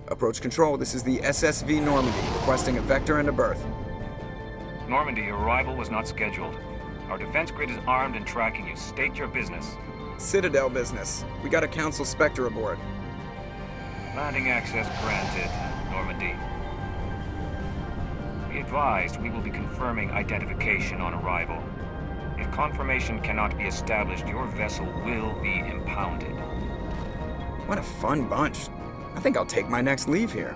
Approach control, this is the SSV Normandy, requesting a vector and a berth. Normandy, your arrival was not scheduled. Our defense grid is armed and tracking you. State your business. Citadel business. We got a Council Spectre aboard. Landing access granted, Normandy. Be advised, we will be confirming identification on arrival. If confirmation cannot be established, your vessel will be impounded. What a fun bunch. I think I'll take my next leave here.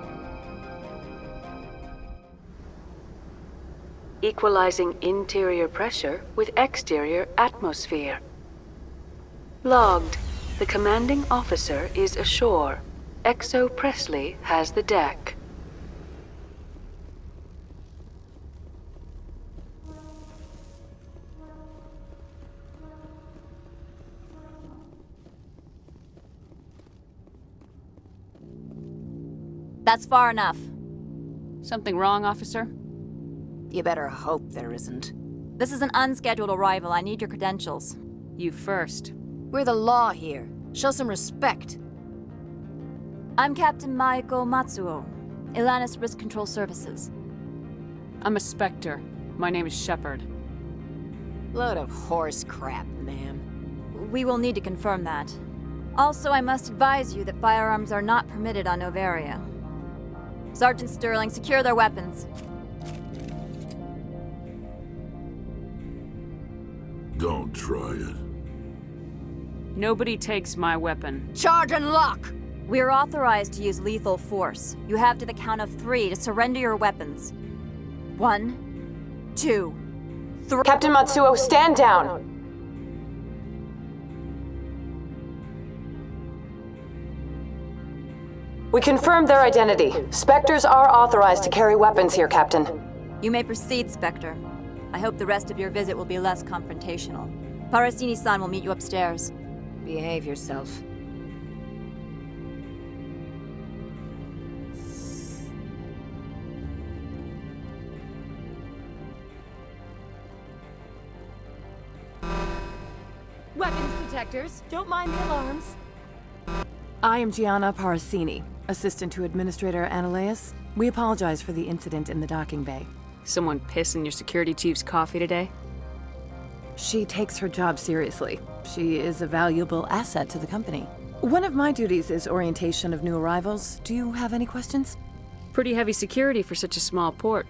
Equalizing interior pressure with exterior atmosphere. Logged. The commanding officer is ashore. XO Presley has the deck. That's far enough. Something wrong, officer? You better hope there isn't. This is an unscheduled arrival. I need your credentials. You first. We're the law here. Show some respect. I'm Captain Maiko Matsuo, Ilanis Risk Control Services. I'm a Spectre. My name is Shepard. Load of horse crap, ma'am. We will need to confirm that. Also, I must advise you that firearms are not permitted on Noveria. Sergeant Sterling, secure their weapons. Don't try it. Nobody takes my weapon. Charge and lock! We are authorized to use lethal force. You have to the count of 3 to surrender your weapons. 1, 2, 3. Captain Matsuo, stand down! We confirmed their identity. Spectres are authorized to carry weapons here, Captain. You may proceed, Spectre. I hope the rest of your visit will be less confrontational. Parasini-san will meet you upstairs. Behave yourself. Weapons detectors. Don't mind the alarms. I am Gianna Parasini, assistant to Administrator Analeas. We apologize for the incident in the docking bay. Someone piss in your security chief's coffee today? She takes her job seriously. She is a valuable asset to the company. One of my duties is orientation of new arrivals. Do you have any questions? Pretty heavy security for such a small port.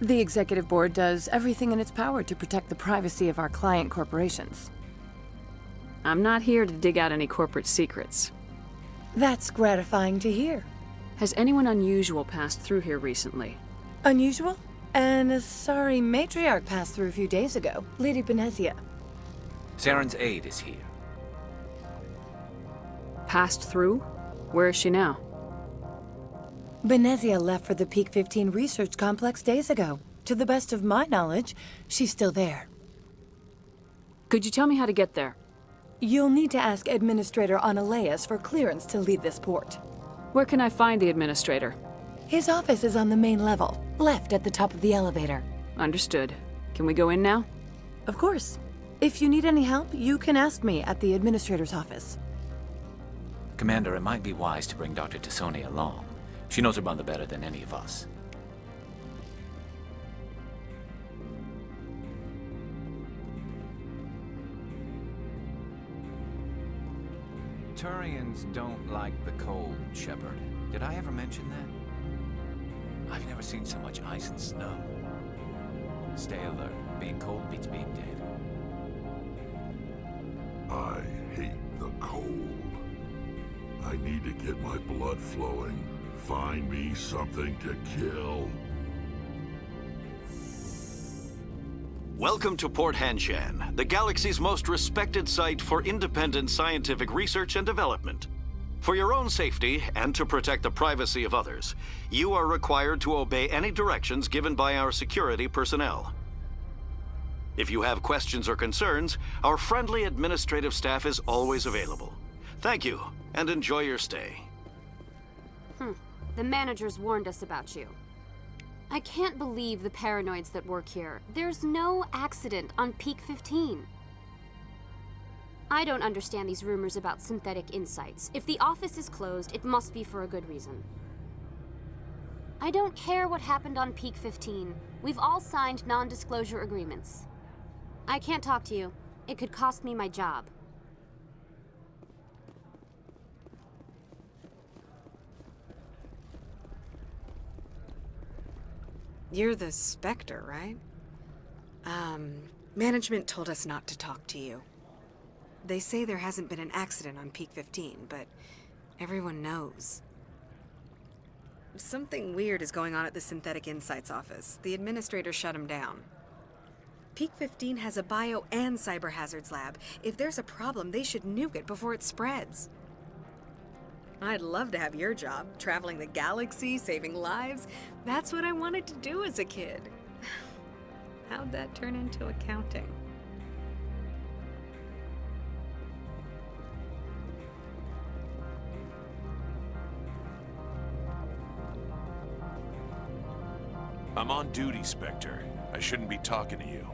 The Executive Board does everything in its power to protect the privacy of our client corporations. I'm not here to dig out any corporate secrets. That's gratifying to hear. Has anyone unusual passed through here recently? Unusual? And a sorry matriarch passed through a few days ago, Lady Benezia. Saren's aide is here. Passed through? Where is she now? Benezia left for the Peak 15 research complex days ago. To the best of my knowledge, she's still there. Could you tell me how to get there? You'll need to ask Administrator Analeas for clearance to leave this port. Where can I find the Administrator? His office is on the main level, left at the top of the elevator. Understood. Can we go in now? Of course. If you need any help, you can ask me at the Administrator's office. Commander, it might be wise to bring Dr. Tassoni along. She knows her mother better than any of us. Turians don't like the cold, Shepard. Did I ever mention that? I've never seen so much ice and snow. Stay alert. Being cold beats being dead. I hate the cold. I need to get my blood flowing. Find me something to kill. Welcome to Port Hanshan, the galaxy's most respected site for independent scientific research and development. For your own safety and to protect the privacy of others, you are required to obey any directions given by our security personnel. If you have questions or concerns, our friendly administrative staff is always available. Thank you, and enjoy your stay. The managers warned us about you. I can't believe the paranoids that work here. There's no accident on Peak 15. I don't understand these rumors about synthetic insights. If the office is closed, it must be for a good reason. I don't care what happened on Peak 15. We've all signed non-disclosure agreements. I can't talk to you. It could cost me my job. You're the Spectre, right? Management told us not to talk to you. They say there hasn't been an accident on Peak 15, but everyone knows. Something weird is going on at the Synthetic Insights office. The administrator shut him down. Peak 15 has a bio and cyber hazards lab. If there's a problem, they should nuke it before it spreads. I'd love to have your job, traveling the galaxy, saving lives. That's what I wanted to do as a kid. How'd that turn into accounting? I'm on duty, Spectre. I shouldn't be talking to you.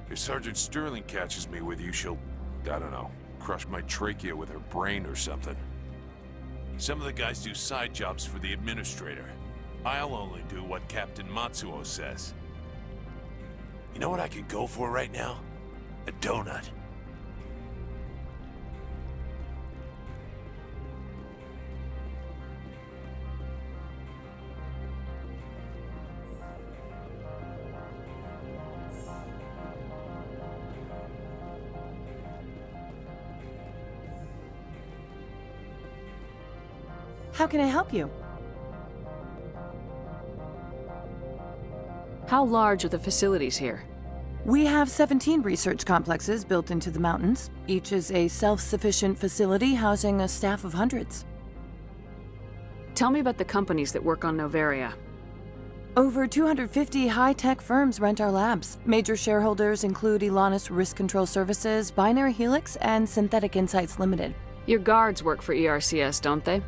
If Sergeant Sterling catches me with you, she'll, I don't know, crush my trachea with her brain or something. Some of the guys do side jobs for the administrator. I'll only do what Captain Matsuo says. You know what I could go for right now? A donut. How can I help you? How large are the facilities here? We have 17 research complexes built into the mountains. Each is a self-sufficient facility housing a staff of hundreds. Tell me about the companies that work on Noveria. Over 250 high-tech firms rent our labs. Major shareholders include Elanus Risk Control Services, Binary Helix, and Synthetic Insights Limited. Your guards work for ERCS, don't they?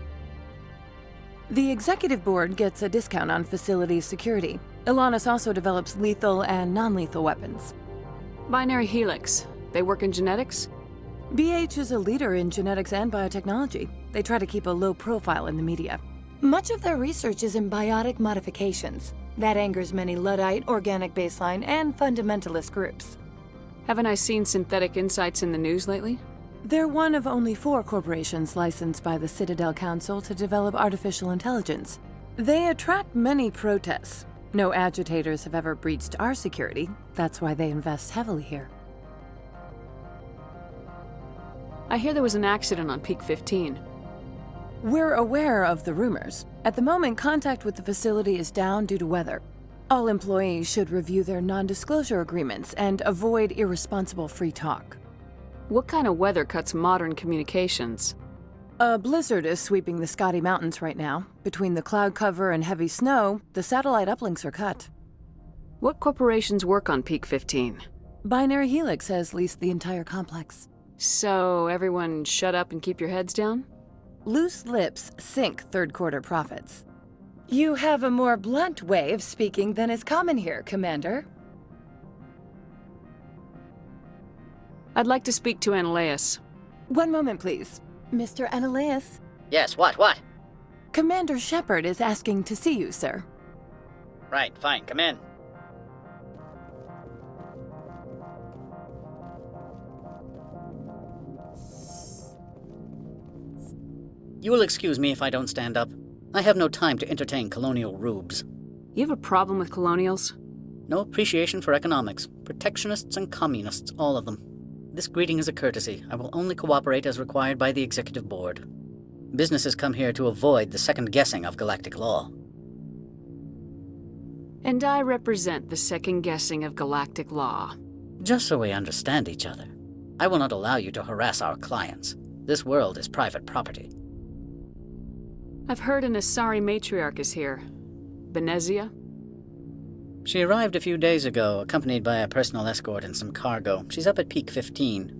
The executive board gets a discount on facility security. Elanus also develops lethal and non-lethal weapons. Binary Helix. They work in genetics? BH is a leader in genetics and biotechnology. They try to keep a low profile in the media. Much of their research is in biotic modifications. That angers many Luddite, organic baseline, and fundamentalist groups. Haven't I seen Synthetic Insights in the news lately? They're one of only 4 corporations licensed by the Citadel Council to develop artificial intelligence. They attract many protests. No agitators have ever breached our security. That's why they invest heavily here. I hear there was an accident on Peak 15. We're aware of the rumors. At the moment, contact with the facility is down due to weather. All employees should review their non-disclosure agreements and avoid irresponsible free talk. What kind of weather cuts modern communications? A blizzard is sweeping the Scotty Mountains right now. Between the cloud cover and heavy snow, the satellite uplinks are cut. What corporations work on Peak 15? Binary Helix has leased the entire complex. So everyone shut up and keep your heads down? Loose lips sink third-quarter profits. You have a more blunt way of speaking than is common here, Commander. I'd like to speak to Annaleus. One moment, please. Mr. Annaleus? Yes, what? Commander Shepard is asking to see you, sir. Right, fine, come in. You will excuse me if I don't stand up. I have no time to entertain colonial rubes. You have a problem with colonials? No appreciation for economics. Protectionists and communists, all of them. This greeting is a courtesy. I will only cooperate as required by the Executive Board. Businesses come here to avoid the second guessing of galactic law. And I represent the second guessing of galactic law. Just so we understand each other. I will not allow you to harass our clients. This world is private property. I've heard an Asari matriarch is here. Benezia? She arrived a few days ago, accompanied by a personal escort and some cargo. She's up at Peak 15.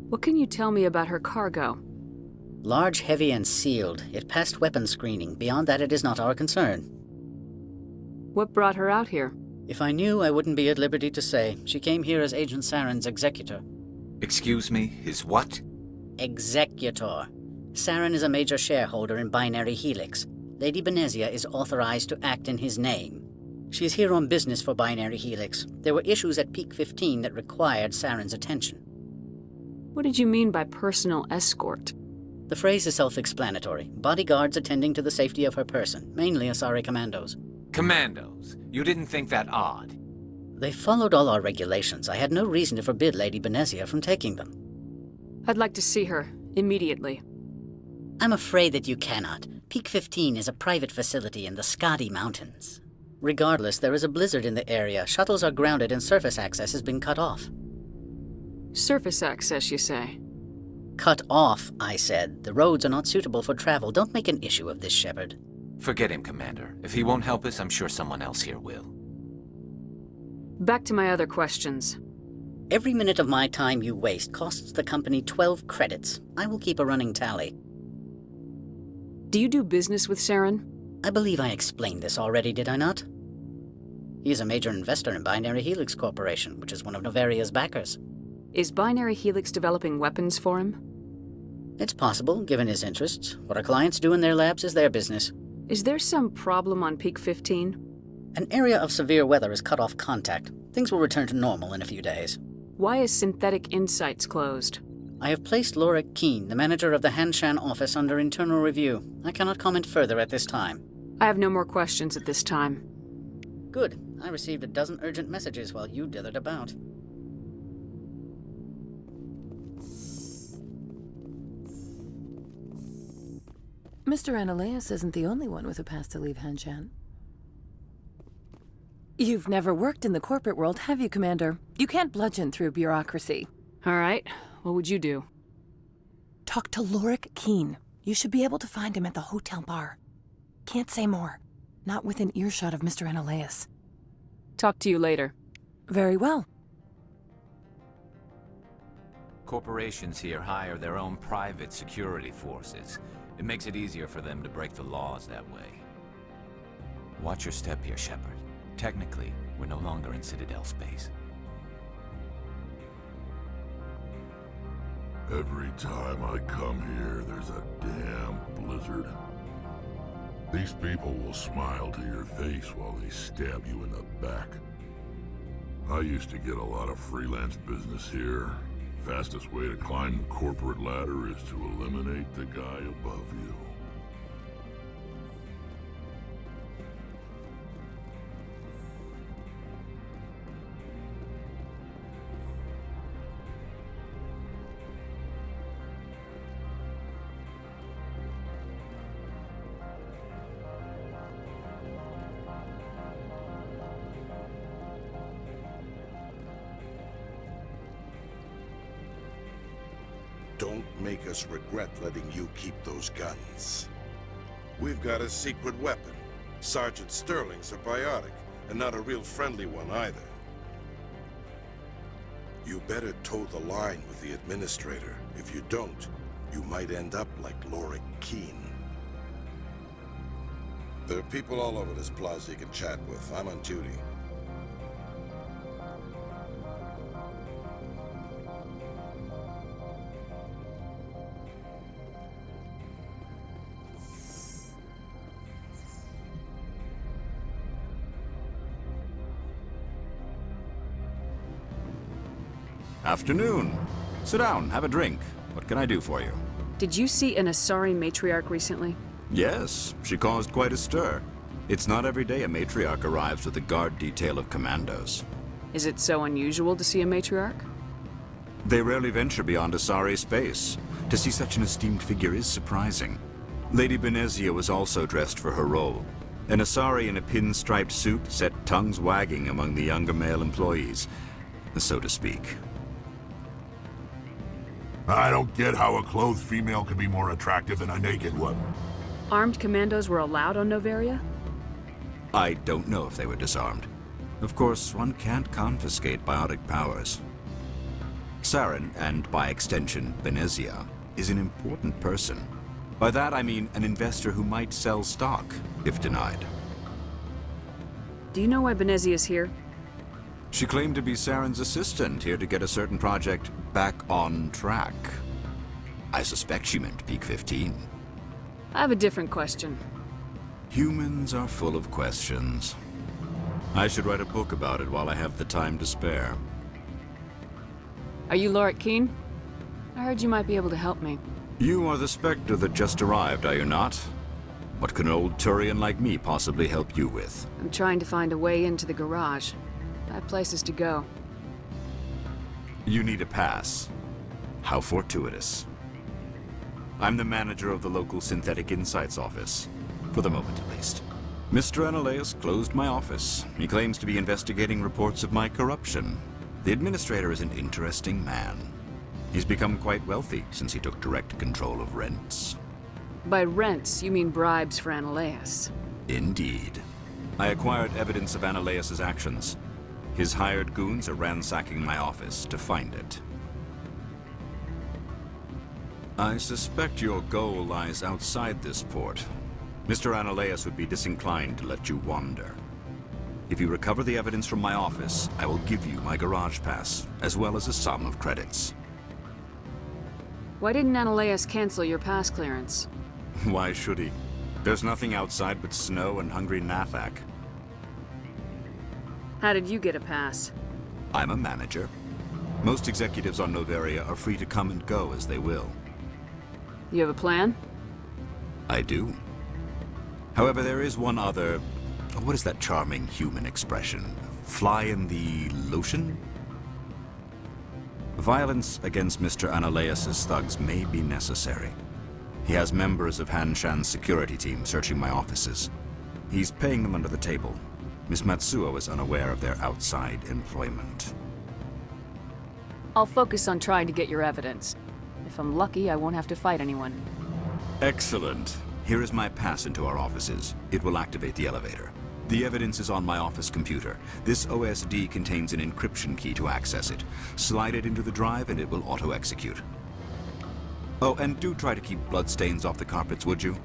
What can you tell me about her cargo? Large, heavy, and sealed. It passed weapons screening. Beyond that, it is not our concern. What brought her out here? If I knew, I wouldn't be at liberty to say. She came here as Agent Saren's executor. Excuse me, his what? Executor. Saren is a major shareholder in Binary Helix. Lady Benezia is authorized to act in his name. She is here on business for Binary Helix. There were issues at Peak 15 that required Saren's attention. What did you mean by personal escort? The phrase is self-explanatory. Bodyguards attending to the safety of her person, mainly Asari commandos. Commandos? You didn't think that odd? They followed all our regulations. I had no reason to forbid Lady Benezia from taking them. I'd like to see her, immediately. I'm afraid that you cannot. Peak 15 is a private facility in the 𝐋𝐈𝐒 Mountains. Regardless, there is a blizzard in the area. Shuttles are grounded and surface access has been cut off. Surface access, you say? Cut off, I said. The roads are not suitable for travel. Don't make an issue of this, Shepard. Forget him, Commander. If he won't help us, I'm sure someone else here will. Back to my other questions. Every minute of my time you waste costs the company 12 credits. I will keep a running tally. Do you do business with Saren? I believe I explained this already, did I not? He is a major investor in Binary Helix Corporation, which is one of Noveria's backers. Is Binary Helix developing weapons for him? It's possible, given his interests. What our clients do in their labs is their business. Is there some problem on Peak 15? An area of severe weather has cut off contact. Things will return to normal in a few days. Why is Synthetic Insights closed? I have placed 𝐷𝐿𝐿, the manager of the Hanshan office, under internal review. I cannot comment further at this time. I have no more questions at this time. Good. I received a dozen urgent messages while you dithered about. Mr. Annaleus isn't the only one with a pass to leave Hanshan. You've never worked in the corporate world, have you, Commander? You can't bludgeon through bureaucracy. All right. What would you do? Talk to 𝐷𝐿𝐿. You should be able to find him at the hotel bar. Can't say more. Not within earshot of Mr. Annaleus. Talk to you later. Very well. Corporations here hire their own private security forces. It makes it easier for them to break the laws that way. Watch your step here, Shepard. Technically, we're no longer in Citadel space. Every time I come here, there's a damn blizzard. These people will smile to your face while they stab you in the back. I used to get a lot of freelance business here. Fastest way to climb the corporate ladder is to eliminate the guy above you. Don't make us regret letting you keep those guns. We've got a secret weapon. Sergeant Sterling's a biotic, and not a real friendly one either. You better toe the line with the Administrator. If you don't, you might end up like 𝐷𝐿𝐿. There are people all over this plaza you can chat with. I'm on duty. Afternoon. Sit down, have a drink. What can I do for you? Did you see an Asari matriarch recently? Yes, she caused quite a stir. It's not every day a matriarch arrives with a guard detail of commandos. Is it so unusual to see a matriarch? They rarely venture beyond Asari space. To see such an esteemed figure is surprising. Lady Benezia was also dressed for her role. An Asari in a pinstriped suit set tongues wagging among the younger male employees, so to speak. I don't get how a clothed female can be more attractive than a naked one. Armed commandos were allowed on Noveria? I don't know if they were disarmed. Of course, one can't confiscate biotic powers. Saren, and by extension, Benezia, is an important person. By that I mean an investor who might sell stock, if denied. Do you know why Benezia is here? She claimed to be Saren's assistant, here to get a certain project back on track. I suspect she meant Peak 15. I have a different question. Humans are full of questions. I should write a book about it while I have the time to spare. Are you 𝐷𝐿? I heard you might be able to help me. You are the Spectre that just arrived, are you not? What can an old Turian like me possibly help you with? I'm trying to find a way into the garage. I have places to go. You need a pass. How fortuitous. I'm the manager of the local Synthetic Insights office. For the moment, at least. Mr. Annaleus closed my office. He claims to be investigating reports of my corruption. The administrator is an interesting man. He's become quite wealthy since he took direct control of rents. By rents, you mean bribes for Annaleus. Indeed. I acquired evidence of Annaleus's actions. His hired goons are ransacking my office to find it. I suspect your goal lies outside this port. Mr. Annaleus would be disinclined to let you wander. If you recover the evidence from my office, I will give you my garage pass, as well as a sum of credits. Why didn't Annaleus cancel your pass clearance? Why should he? There's nothing outside but snow and hungry Nathak. How did you get a pass? I'm a manager. Most executives on Noveria are free to come and go as they will. You have a plan? I do. However, there is one other... What is that charming human expression? Fly in the lotion? Violence against Mr. Annaleus's thugs may be necessary. He has members of Hanshan's security team searching my offices. He's paying them under the table. Miss Matsuo is unaware of their outside employment. I'll focus on trying to get your evidence. If I'm lucky, I won't have to fight anyone. Excellent. Here is my pass into our offices. It will activate the elevator. The evidence is on my office computer. This OSD contains an encryption key to access it. Slide it into the drive and it will auto-execute. Oh, and do try to keep bloodstains off the carpets, would you?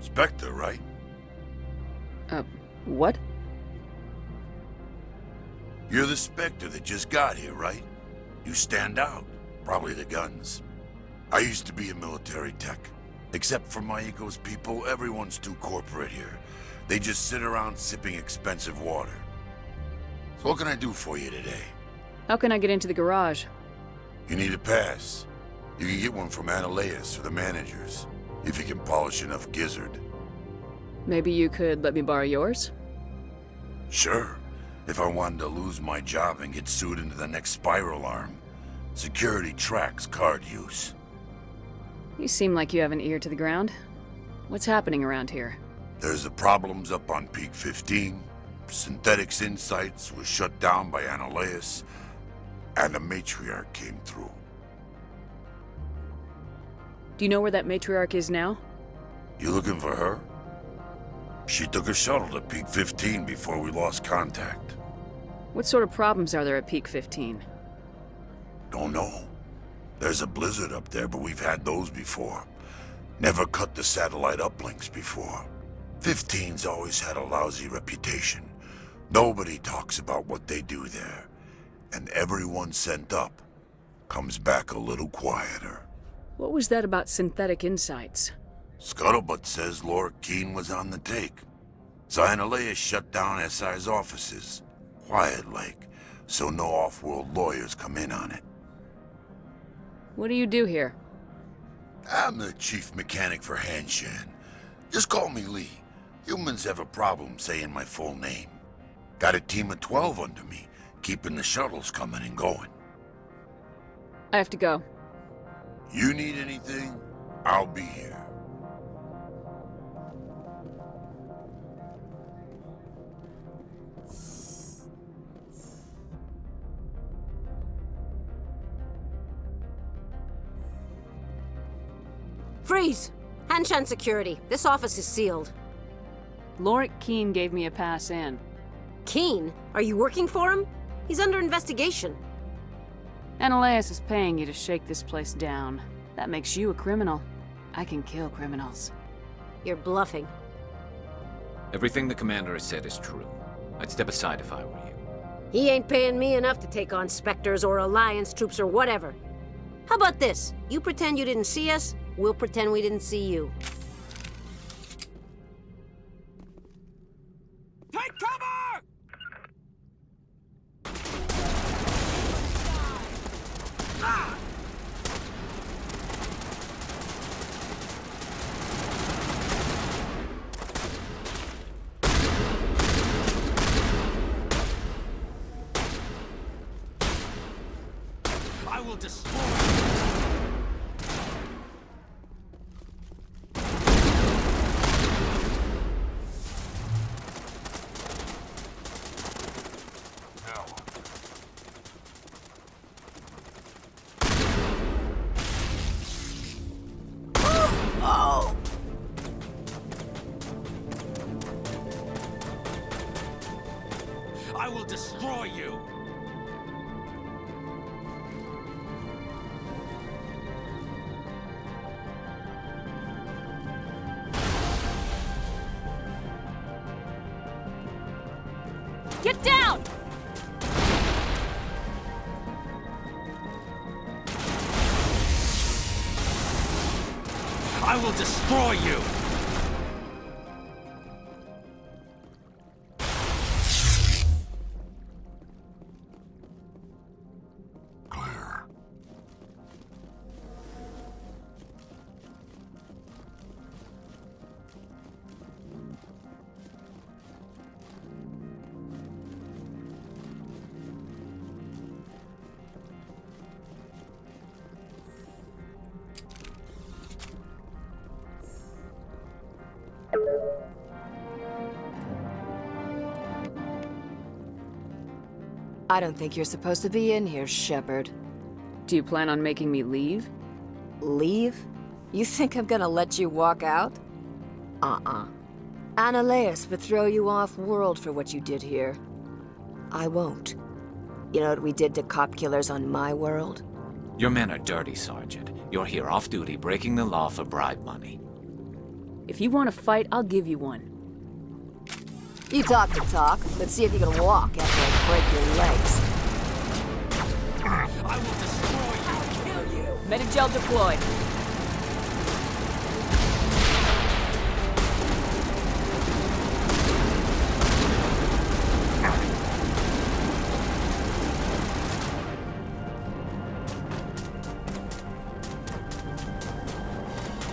Spectre, right? What? You're the Spectre that just got here, right? You stand out. Probably the guns. I used to be in military tech. Except for my eco's people, everyone's too corporate here. They just sit around sipping expensive water. So what can I do for you today? How can I get into the garage? You need a pass. You can get one from Annaleus or the managers, if you can polish enough gizzard. Maybe you could let me borrow yours? Sure. If I wanted to lose my job and get sued into the next spiral arm. Security tracks card use. You seem like you have an ear to the ground. What's happening around here? There's the problems up on Peak 15. Synthetic Insights was shut down by Annaleus. And the matriarch came through. Do you know where that matriarch is now? You looking for her? She took a shuttle to Peak 15 before we lost contact. What sort of problems are there at Peak 15? Don't know. There's a blizzard up there, but we've had those before. Never cut the satellite uplinks before. 15's always had a lousy reputation. Nobody talks about what they do there. And everyone sent up comes back a little quieter. What was that about Synthetic Insights? Scuttlebutt says 𝐷𝐿 was on the take. So Annaleus shut down SI's offices. Quiet-like, so no off-world lawyers come in on it. What do you do here? I'm the chief mechanic for Hanshan. Just call me Lee. Humans have a problem saying my full name. Got a team of 12 under me, keeping the shuttles coming and going. I have to go. You need anything, I'll be here. Freeze! Hanshan security. This office is sealed. 𝐷𝐿𝐷 gave me a pass in. Keen? Are you working for him? He's under investigation. Annaleis is paying you to shake this place down. That makes you a criminal. I can kill criminals. You're bluffing. Everything the commander has said is true. I'd step aside if I were you. He ain't paying me enough to take on Spectres or Alliance troops or whatever. How about this? You pretend you didn't see us, we'll pretend we didn't see you. Take cover! Ah! I will destroy. I will destroy you! Get down! I will destroy you! I don't think you're supposed to be in here, Shepard. Do you plan on making me leave? Leave? You think I'm gonna let you walk out? Annaleis would throw you off-world for what you did here. I won't. You know what we did to cop killers on my world? Your men are dirty, Sergeant. You're here off-duty, breaking the law for bribe money. If you want to fight, I'll give you one. You talk the talk. Let's see if you can walk after I break your legs. I will destroy you! I'll kill you! Metagel deployed.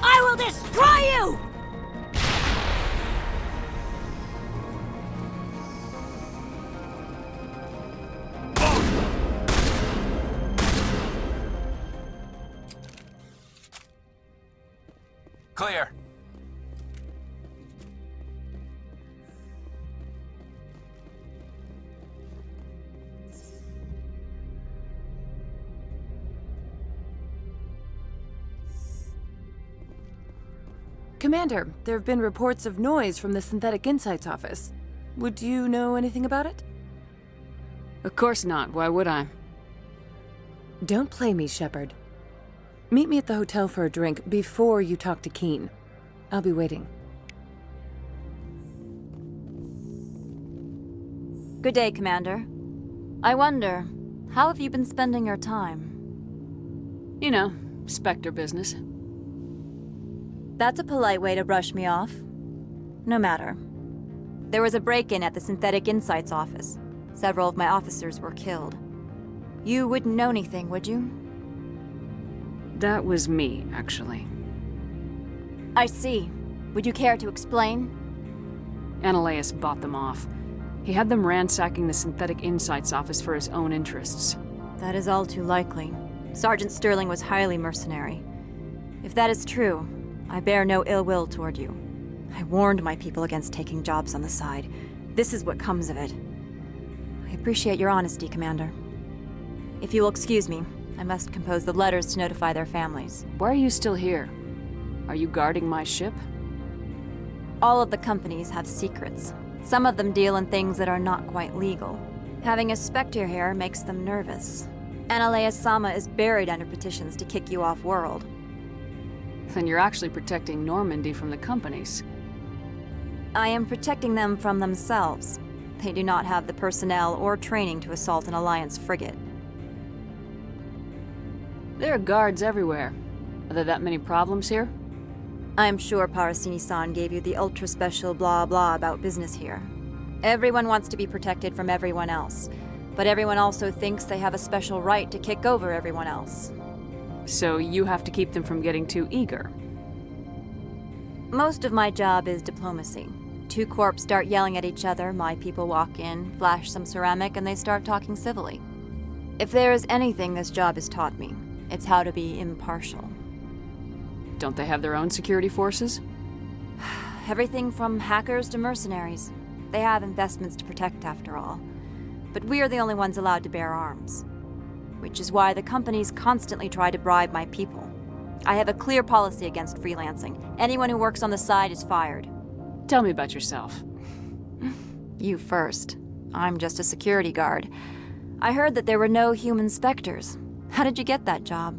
I will destroy you! Clear. Commander, there have been reports of noise from the Synthetic Insights office. Would you know anything about it? Of course not. Why would I? Don't play me, Shepard. Meet me at the hotel for a drink before you talk to Keen. I'll be waiting. Good day, Commander. I wonder, how have you been spending your time? You know, Spectre business. That's a polite way to brush me off. No matter. There was a break-in at the Synthetic Insights office. Several of my officers were killed. You wouldn't know anything, would you? That was me, actually. I see. Would you care to explain? Analeus bought them off. He had them ransacking the Synthetic Insights office for his own interests. That is all too likely. Sergeant Sterling was highly mercenary. If that is true, I bear no ill will toward you. I warned my people against taking jobs on the side. This is what comes of it. I appreciate your honesty, Commander. If you will excuse me, I must compose the letters to notify their families. Why are you still here? Are you guarding my ship? All of the companies have secrets. Some of them deal in things that are not quite legal. Having a Spectre here makes them nervous. Analeus-sama is buried under petitions to kick you off-world. Then you're actually protecting Normandy from the companies. I am protecting them from themselves. They do not have the personnel or training to assault an Alliance frigate. There are guards everywhere. Are there that many problems here? I am sure Parasini-san gave you the ultra-special blah-blah about business here. Everyone wants to be protected from everyone else, but everyone also thinks they have a special right to kick over everyone else. So you have to keep them from getting too eager. Most of my job is diplomacy. Two corps start yelling at each other, my people walk in, flash some ceramic, and they start talking civilly. If there is anything this job has taught me, it's how to be impartial. Don't they have their own security forces? Everything from hackers to mercenaries. They have investments to protect, after all. But we are the only ones allowed to bear arms. Which is why the companies constantly try to bribe my people. I have a clear policy against freelancing. Anyone who works on the side is fired. Tell me about yourself. You first. I'm just a security guard. I heard that there were no human Spectres. How did you get that job?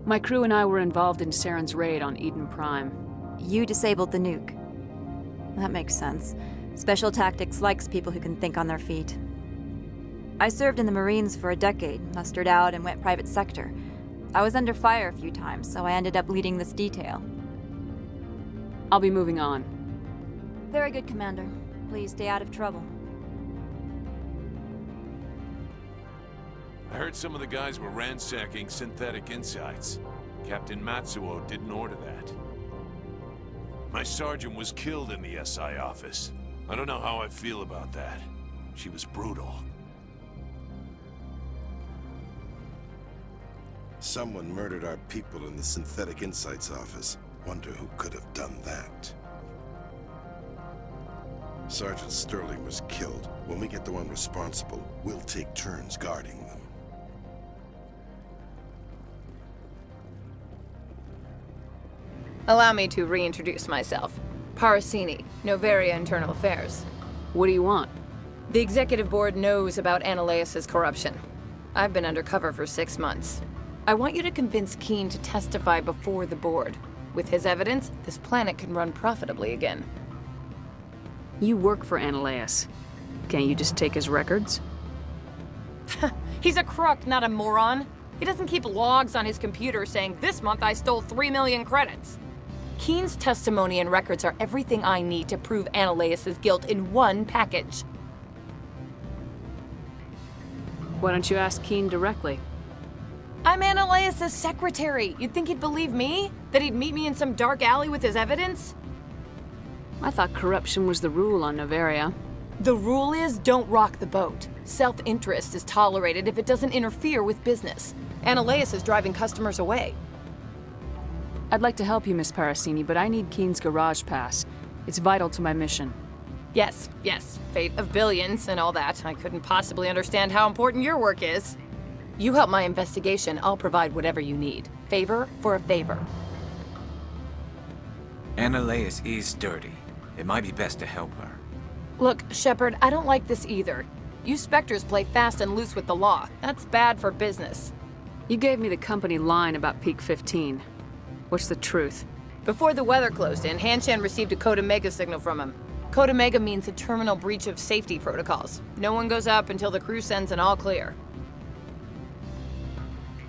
My crew and I were involved in Saren's raid on Eden Prime. You disabled the nuke. That makes sense. Special Tactics likes people who can think on their feet. I served in the Marines for a decade, mustered out, and went private sector. I was under fire a few times, so I ended up leading this detail. I'll be moving on. Very good, Commander. Please stay out of trouble. I heard some of the guys were ransacking Synthetic Insights. Captain Matsuo didn't order that. My sergeant was killed in the SI office. I don't know how I feel about that. She was brutal. Someone murdered our people in the Synthetic Insights office. Wonder who could have done that. Sergeant Sterling was killed. When we get the one responsible, we'll take turns guarding them. Allow me to reintroduce myself. Parasini, Noveria Internal Affairs. What do you want? The Executive Board knows about Analeus' corruption. I've been undercover for 6 months. I want you to convince Keene to testify before the board. With his evidence, this planet can run profitably again. You work for Analeus. Can't you just take his records? He's a crook, not a moron. He doesn't keep logs on his computer saying, "This month I stole 3 million credits." Keene's testimony and records are everything I need to prove Analeus' guilt in one package. Why don't you ask Keene directly? I'm Analeus' secretary. You'd think he'd believe me? That he'd meet me in some dark alley with his evidence? I thought corruption was the rule on Noveria. The rule is, don't rock the boat. Self-interest is tolerated if it doesn't interfere with business. Analeus is driving customers away. I'd like to help you, Miss Parasini, but I need Keene's garage pass. It's vital to my mission. Yes, fate of billions and all that. I couldn't possibly understand how important your work is. You help my investigation, I'll provide whatever you need. Favor for a favor. Analeus is dirty. It might be best to help her. Look, Shepard, I don't like this either. You Spectres play fast and loose with the law. That's bad for business. You gave me the company line about Peak 15. What's the truth? Before the weather closed in, Hanshan received a 𝐶𝐷 signal from him. 𝐶𝐷 means a terminal breach of safety protocols. No one goes up until the crew sends an all clear.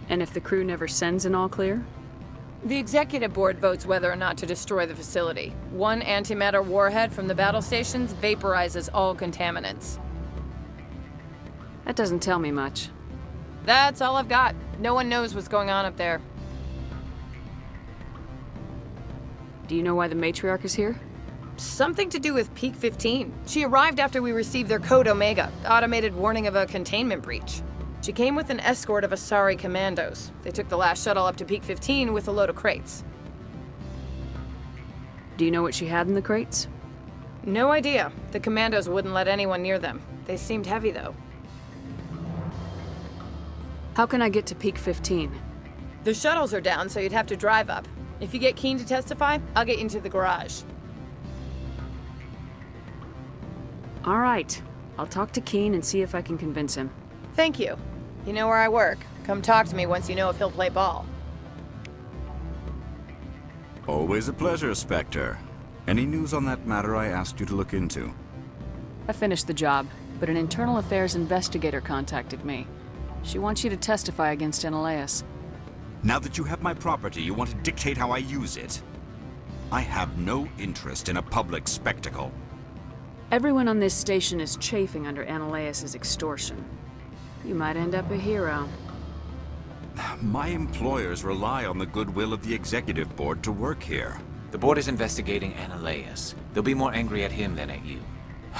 And if the crew never sends an all clear? The Executive Board votes whether or not to destroy the facility. One antimatter warhead from the battle stations vaporizes all contaminants. That doesn't tell me much. That's all I've got. No one knows what's going on up there. Do you know why the matriarch is here? Something to do with Peak 15. She arrived after we received their Code Omega, automated warning of a containment breach. She came with an escort of Asari commandos. They took the last shuttle up to Peak 15 with a load of crates. Do you know what she had in the crates? No idea. The commandos wouldn't let anyone near them. They seemed heavy, though. How can I get to Peak 15? The shuttles are down, so you'd have to drive up. If you get Keen to testify, I'll get you into the garage. All right. I'll talk to Keen and see if I can convince him. Thank you. You know where I work. Come talk to me once you know if he'll play ball. Always a pleasure, Spectre. Any news on that matter I asked you to look into? I finished the job, but an internal affairs investigator contacted me. She wants you to testify against 𝐿. Now that you have my property, you want to dictate how I use it? I have no interest in a public spectacle. Everyone on this station is chafing under 𝐿's extortion. You might end up a hero. My employers rely on the goodwill of the executive board to work here. The board is investigating 𝐿. They'll be more angry at him than at you.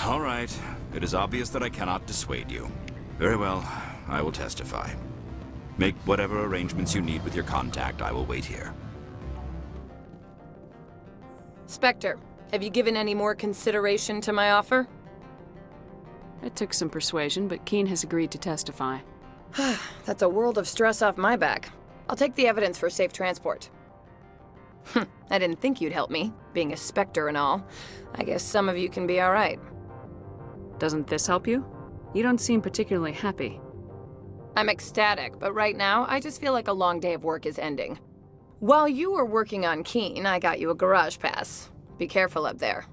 All right. It is obvious that I cannot dissuade you. Very well. I will testify. Make whatever arrangements you need with your contact. I will wait here. Spectre, have you given any more consideration to my offer? It took some persuasion, but Keen has agreed to testify. That's a world of stress off my back. I'll take the evidence for safe transport. I didn't think you'd help me, being a Spectre and all. I guess some of you can be all right. Doesn't this help you? You don't seem particularly happy. I'm ecstatic, but right now, I just feel like a long day of work is ending. While you were working on Keen, I got you a garage pass. Be careful up there.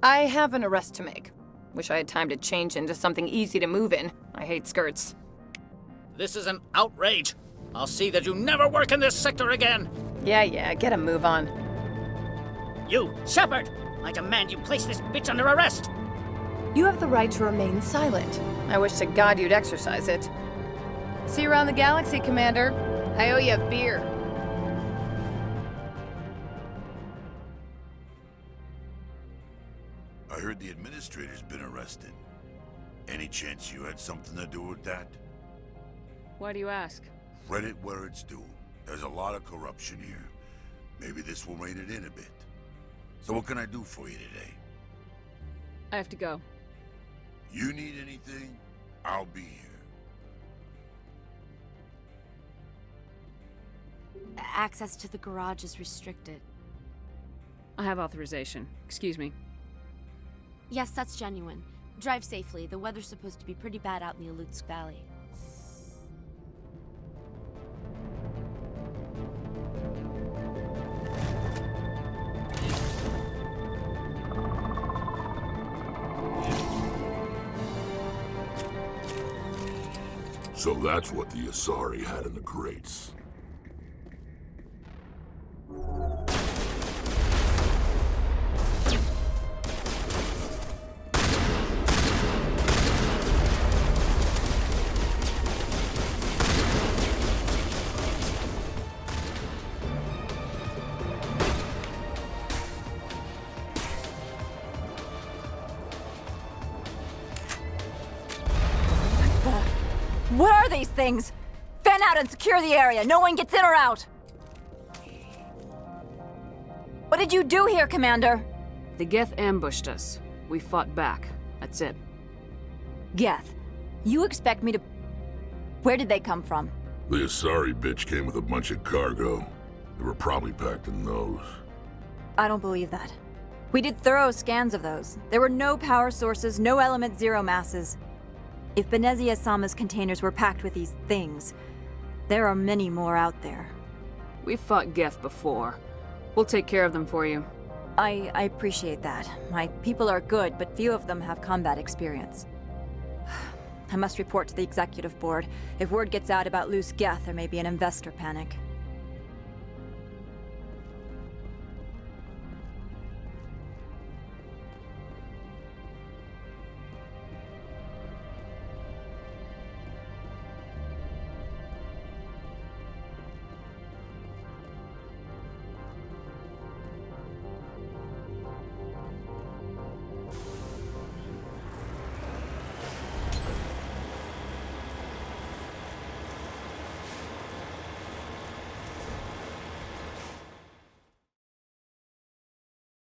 I have an arrest to make. Wish I had time to change into something easy to move in. I hate skirts. This is an outrage. I'll see that you never work in this sector again. Yeah, get a move on. You, Shepard! I demand you place this bitch under arrest! You have the right to remain silent. I wish to God you'd exercise it. See you around the galaxy, Commander. I owe you a beer. I heard the administrator's been arrested. Any chance you had something to do with that? Why do you ask? Credit where it's due. There's a lot of corruption here. Maybe this will rein it in a bit. So what can I do for you today? I have to go. You need anything? I'll be here. Access to the garage is restricted. I have authorization. Excuse me. Yes, that's genuine. Drive safely. The weather's supposed to be pretty bad out in the 𝐿 Valley. So that's what the Asari had in the crates. What are these things? Fan out and secure the area. No one gets in or out. What did you do here, Commander? The 𝐷eth ambushed us. We fought back. That's it. 𝐷eth, you expect me to... Where did they come from? The Asari bitch came with a bunch of cargo. They were probably packed in those. I don't believe that. We did thorough scans of those. There were no power sources, no element zero masses. If Benezia-sama's containers were packed with these things, there are many more out there. We've fought 𝐷eth before. We'll take care of them for you. I appreciate that. My people are good, but few of them have combat experience. I must report to the executive board. If word gets out about loose 𝐷eth, there may be an investor panic.